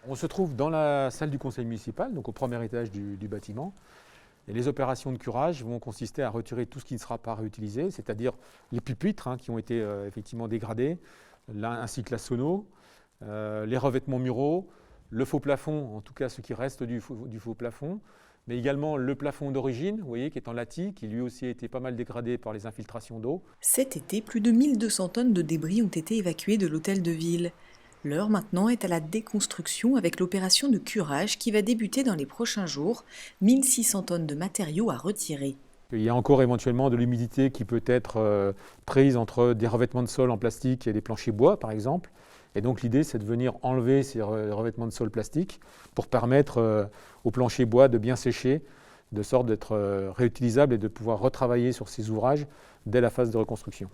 On se trouve dans la salle du conseil municipal, donc au premier étage du bâtiment. Et les opérations de curage vont consister à retirer tout ce qui ne sera pas réutilisé, c'est-à-dire les pupitres qui ont été effectivement dégradés, ainsi que la sono, les revêtements muraux, le faux plafond, en tout cas ce qui reste du faux plafond, mais également le plafond d'origine, vous voyez, qui est en latis, qui lui aussi a été pas mal dégradé par les infiltrations d'eau. Cet été, plus de 1200 tonnes de débris ont été évacuées de l'hôtel de ville. L'heure maintenant est à la déconstruction avec l'opération de curage qui va débuter dans les prochains jours. 1600 tonnes de matériaux à retirer. Il y a encore éventuellement de l'humidité qui peut être prise entre des revêtements de sol en plastique et des planchers bois, par exemple. Et donc l'idée, c'est de venir enlever ces revêtements de sol plastique pour permettre aux planchers bois de bien sécher, de sorte d'être réutilisables et de pouvoir retravailler sur ces ouvrages dès la phase de reconstruction.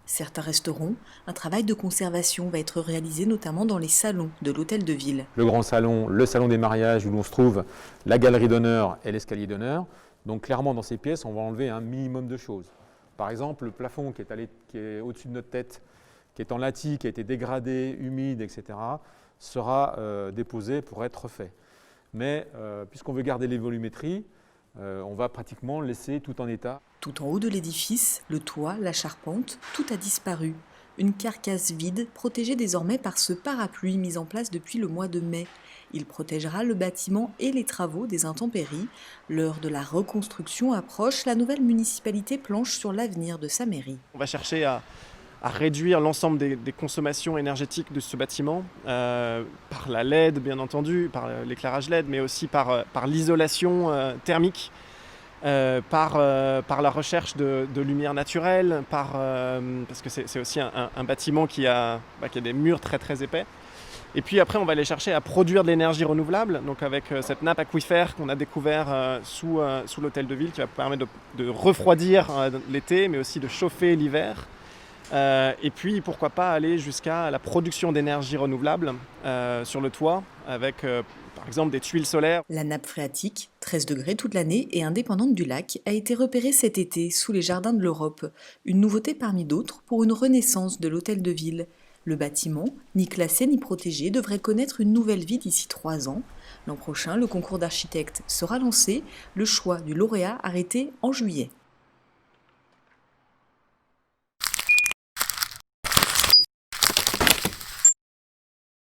Certains resteront. Un travail de conservation va être réalisé notamment dans les salons de l'hôtel de ville. Le grand salon, le salon des mariages où l'on se trouve la galerie d'honneur et l'escalier d'honneur. Donc clairement dans ces pièces, on va enlever un minimum de choses. Par exemple, le plafond qui est au-dessus de notre tête, qui est en latis, qui a été dégradé, humide, etc., sera déposé pour être refait. Mais puisqu'on veut garder les volumétries, on va pratiquement laisser tout en état. Tout en haut de l'édifice, le toit, la charpente, tout a disparu. Une carcasse vide, protégée désormais par ce parapluie mis en place depuis le mois de mai. Il protégera le bâtiment et les travaux des intempéries. L'heure de la reconstruction approche, la nouvelle municipalité planche sur l'avenir de sa mairie. On va chercher à réduire l'ensemble des consommations énergétiques de ce bâtiment, par la LED bien entendu, par l'éclairage LED, mais aussi par l'isolation thermique, par la recherche de lumière naturelle, parce que c'est aussi un bâtiment qui a des murs très très épais. Et puis après on va aller chercher à produire de l'énergie renouvelable, donc avec cette nappe aquifère qu'on a découvert sous l'hôtel de ville qui va permettre de refroidir l'été, mais aussi de chauffer l'hiver. Et puis pourquoi pas aller jusqu'à la production d'énergie renouvelable sur le toit avec par exemple des tuiles solaires. La nappe phréatique, 13 degrés toute l'année et indépendante du lac, a été repérée cet été sous les jardins de l'Europe. Une nouveauté parmi d'autres pour une renaissance de l'hôtel de ville. Le bâtiment, ni classé ni protégé, devrait connaître une nouvelle vie d'ici 3 ans. L'an prochain, le concours d'architectes sera lancé, le choix du lauréat arrêté en juillet.